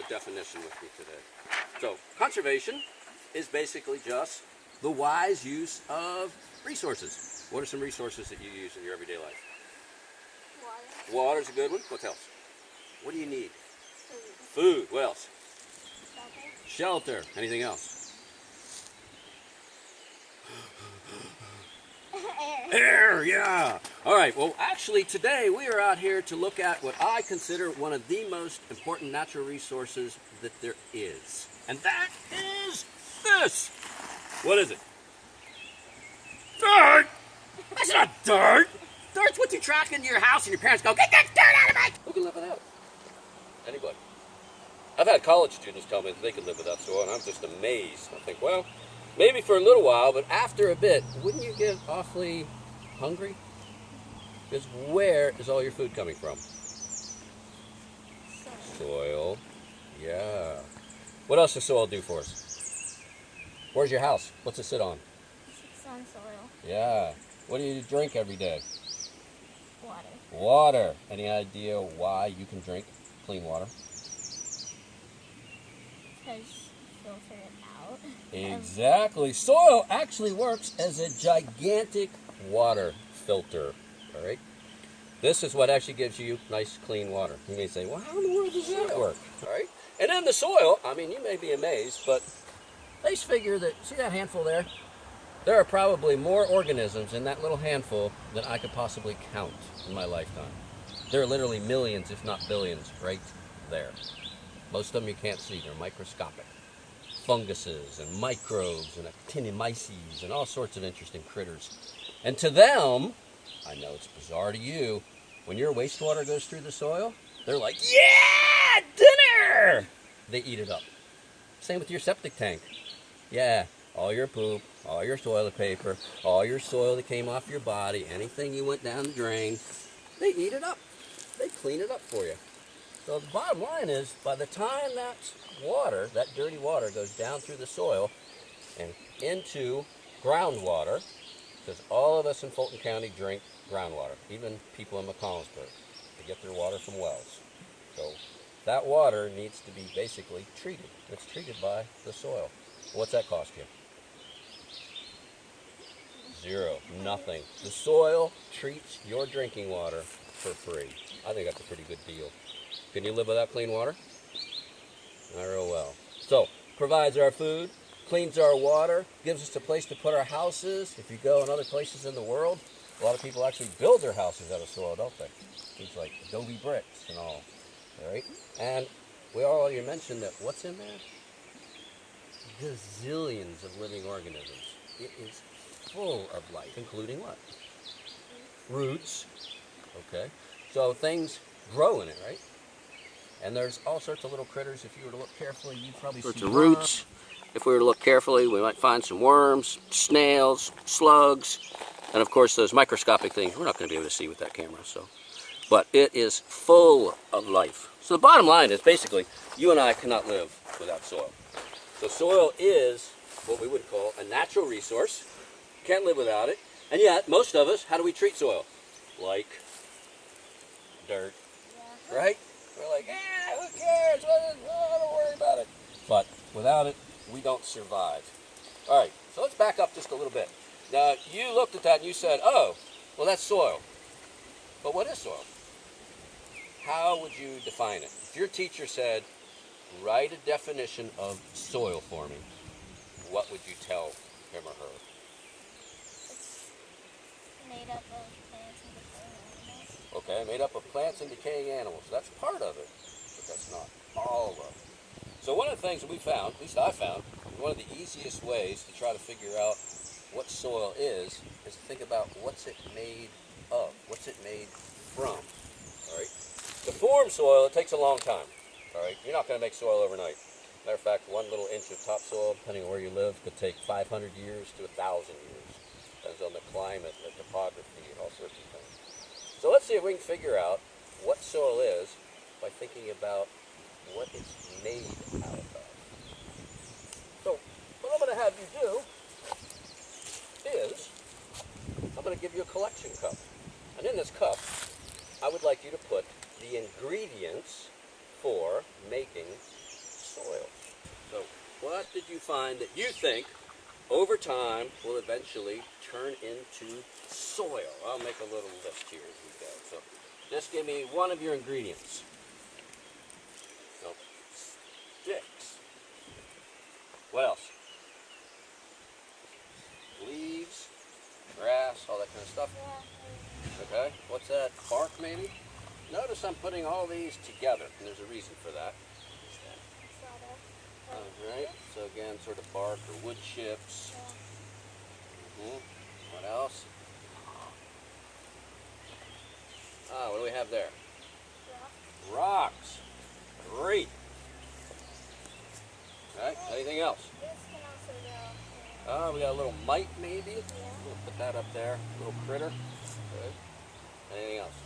a definition with me today. So conservation is basically just the wise use of resources. What are some resources that you use in your everyday life? Water. Water's a good one. What else? What do you need? Food. Food. What else? Shelter. Shelter. Anything else? Air, yeah. All right, well, actually today we are out here to look at what I consider one of the most important natural resources that there is. And that is this. What is it? Dirt! That's not dirt! Dirt's what you track into your house and your parents go, get that dirt out of me! Who can live without it? Anybody. I've had college students tell me that they can live without soil, and I'm just amazed. I think, well, maybe for a little while, but after a bit, wouldn't you get awfully hungry? Because where is all your food coming from? Soil. Yeah. What else does soil do for us? Where's your house? What's it sit on? It sits on soil. Yeah. What do you drink every day? Water. Water. Any idea why you can drink clean water? Because filter it out. Exactly. Soil actually works as a gigantic water filter. All right. This is what actually gives you nice, clean water. You may say, well, how in the world does that work? All right. And in the soil, I mean, you may be amazed, but they figure that, see that handful there? There are probably more organisms in that little handful than I could possibly count in my lifetime. There are literally millions, if not billions, right there. Most of them you can't see. They're microscopic. Funguses and microbes and actinomyces and all sorts of interesting critters. And to them, I know it's bizarre to you, when your wastewater goes through the soil, they're like, yeah, dinner! They eat it up. Same with your septic tank. Yeah, all your poop, all your toilet paper, all your soil that came off your body, anything you went down the drain, they eat it up. They clean it up for you. So the bottom line is, by the time that water, that dirty water, goes down through the soil and into groundwater, because all of us in Fulton County drink groundwater, even people in McConnellsburg, they get their water from wells. So that water needs to be basically treated. It's treated by the soil. What's that cost you? Zero. Nothing. The soil treats your drinking water for free. I think that's a pretty good deal. Can you live without clean water? Not real well. So, provides our food, cleans our water, gives us a place to put our houses. If you go in other places in the world, a lot of people actually build their houses out of soil, don't they? Things like adobe bricks and all. All right? And we already mentioned that what's in there? Gazillions of living organisms. It is full of life, including what? Roots. Okay. So things grow in it, right? And there's all sorts of little critters. If you were to look carefully, you'd probably see roots. If we were to look carefully, we might find some worms, snails, slugs, and of course those microscopic things we're not going to be able to see with that camera. So, but it is full of life. So the bottom line is basically, you and I cannot live without soil. So soil is what we would call a natural resource. Can't live without it. And yet, most of us, how do we treat soil? Like dirt, right? We're like, who cares? Don't worry about it. But without it, we don't survive. All right, so let's back up just a little bit. Now, you looked at that and you said, oh, well, that's soil. But what is soil? How would you define it? If your teacher said, write a definition of soil for me, what would you tell him or her? It's made up of plants and decaying animals. Okay, made up of plants and decaying animals. That's part of it, but that's not all of it. So one of the things that we found, at least I found, one of the easiest ways to try to figure out what soil is to think about what's it made of, what's it made from, all right? To form soil, it takes a long time, all right? You're not going to make soil overnight. Matter of fact, one little inch of topsoil, depending on where you live, could take 500 years to 1,000 years. Depends on the climate, the topography, and all sorts of things. So let's see if we can figure out what soil is by thinking about what it's made out of. So what I'm going to have you do is I'm going to give you a collection cup. And in this cup, I would like you to put the ingredients for making what did you find that you think over time will eventually turn into soil? I'll make a little list here as we go. So just give me one of your ingredients. No, sticks. What else? Leaves, grass, all that kind of stuff. Okay, what's that? Bark maybe? Notice I'm putting all these together, and there's a reason for that. Alright, so again, sort of bark or wood chips. What else? What do we have there? Rocks. Great. Alright, anything else? We got a little mite maybe. We'll put that up there. A little critter. Okay. Anything else?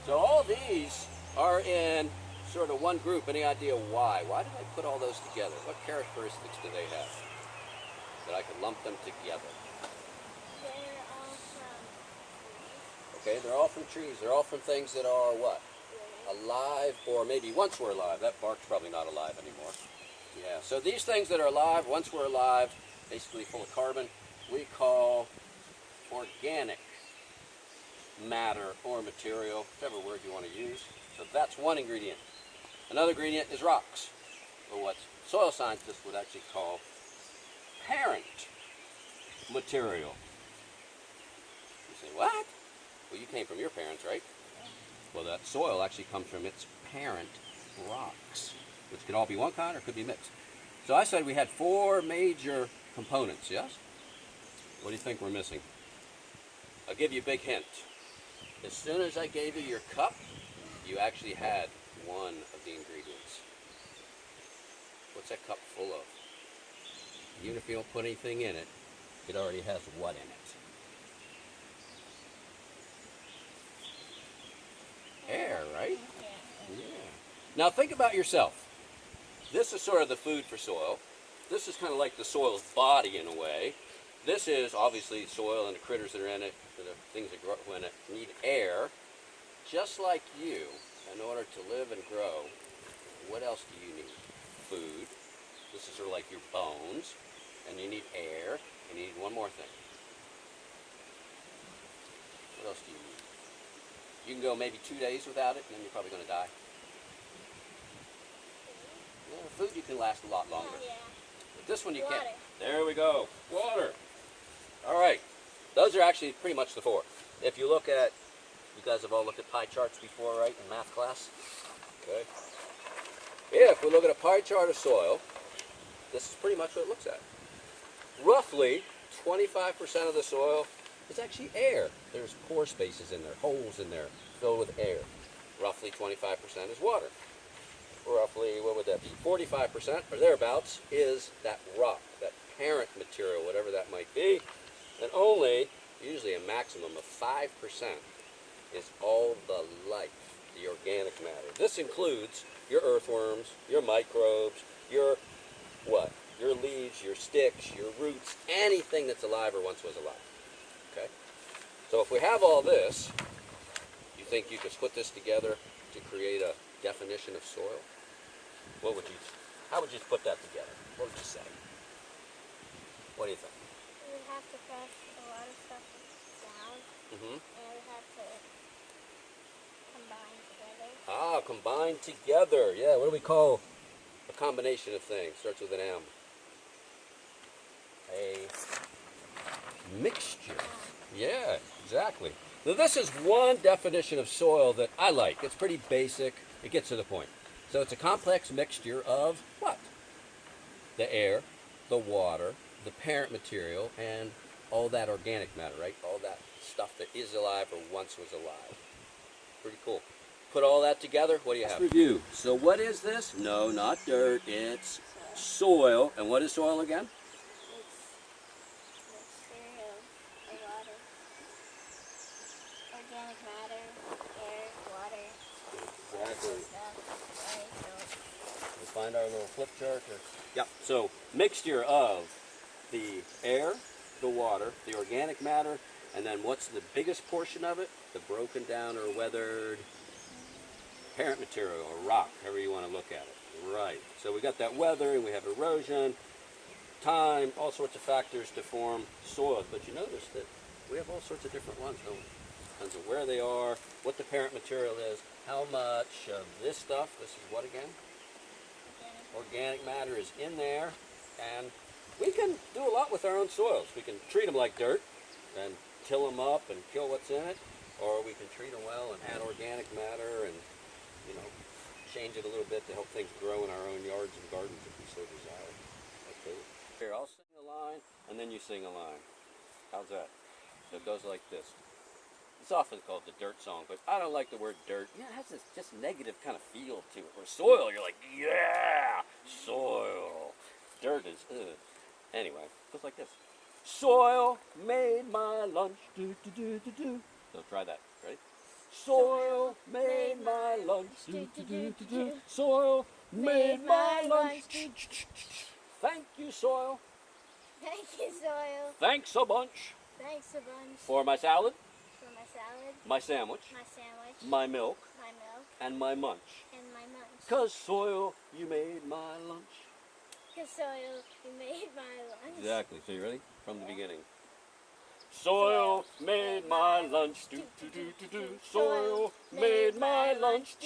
So all these are in sort of one group. Any idea why? Why did I put all those together? What characteristics do they have that I could lump them together? They're all from trees. Okay, they're all from trees. They're all from things that are what? Alive, or maybe once were alive. That bark's probably not alive anymore. Yeah, so these things that are alive, once were alive, basically full of carbon, we call organic matter or material, whichever word you want to use. So that's one ingredient. Another ingredient is rocks, or what soil scientists would actually call parent material. You say, what? Well, you came from your parents, right? Well, that soil actually comes from its parent rocks, which could all be one kind or could be mixed. So I said we had 4 major components, yes? What do you think we're missing? I'll give you a big hint. As soon as I gave you your cup, you actually had one of the ingredients. What's that cup full of? Even if you don't put anything in it, it already has what in it? Air, right? Yeah. Now think about yourself. This is sort of the food for soil. This is kind of like the soil's body in a way. This is obviously soil and the critters that are in it, the things that grow in it, need air. Just like you, in order to live and grow, what else do you need? Food. This is sort of like your bones. And you need air. And you need one more thing. What else do you need? You can go maybe 2 days without it, and then you're probably going to die. Yeah, food you can last a lot longer. Yeah. But this one you Water. can't. There we go. Water. All right. Those are actually pretty much the 4. If you look at, you guys have all looked at pie charts before, right, in math class? Okay. If we look at a pie chart of soil, this is pretty much what it looks at. Roughly 25% of the soil is actually air. There's pore spaces in there, holes in there, filled with air. Roughly 25% is water. Roughly, what would that be? 45% or thereabouts is that rock, that parent material, whatever that might be. And only, usually a maximum of 5% is all the life, the organic matter. This includes your earthworms, your microbes, your what? Your leaves, your sticks, your roots, anything that's alive or once was alive. Okay? So if we have all this, you think you could put this together to create a definition of soil? What would you, how would you put that together? What would you say? What do you think? We would have to crush a lot of stuff down, Mm-hmm. and we would have to combine together. Combined together. Yeah, what do we call a combination of things? Starts with an M. A mixture. Yeah, exactly. Now this is one definition of soil that I like. It's pretty basic. It gets to the point. So it's a complex mixture of what? The air, the water, the parent material, and all that organic matter, right? All that stuff that is alive or once was alive. Pretty cool. Put all that together, what do you have? Let's review. So what is this? No, not dirt. It's soil. And what is soil again? It's a mixture of water, organic matter, air, water, Exactly. stuff, right? We'll find our little flip chart. Yep. So mixture of the air, the water, the organic matter, and then what's the biggest portion of it? The broken down or weathered parent material or rock, however you want to look at it. Right. Right. So we got that weather, and we have erosion, time, all sorts of factors to form soils. But you notice that we have all sorts of different ones, don't we? Depends on where they are, what the parent material is, how much of this stuff, this is what again? Organic matter is in there, and we can do a lot with our own soils. We can treat them like dirt and till them up and kill what's in it, or we can treat them well and add organic matter and, you know, change it a little bit to help things grow in our own yards and gardens if we so desire. Okay. Here, I'll sing a line, and then you sing a line. How's that? So it goes like this. It's often called the dirt song, but I don't like the word dirt. Yeah, it has this just negative kind of feel to it. Or soil, you're like, yeah, soil. Dirt is, ugh. Anyway, it goes like this. Soil made my lunch, do do do do do. So try that. Ready? Soil made my lunch, do do do do do. Soil made my lunch. Thank you, soil. Thank you, soil. Thanks a bunch. Thanks a bunch. For my salad, For my salad, my sandwich, my sandwich, my milk, my milk, and my munch. and my munch. 'Cause soil, you made my lunch. 'Cause soil, you made my lunch. Exactly. So you ready? From the beginning. Soil made my lunch. Do do do do do. Soil made my lunch.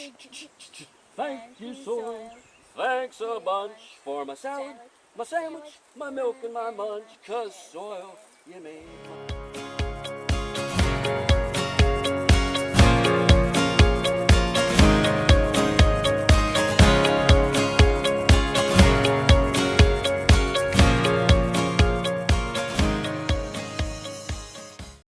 Thank you, soil. Thanks a bunch for my salad, my sandwich, my milk, and my munch. 'Cause soil, you made my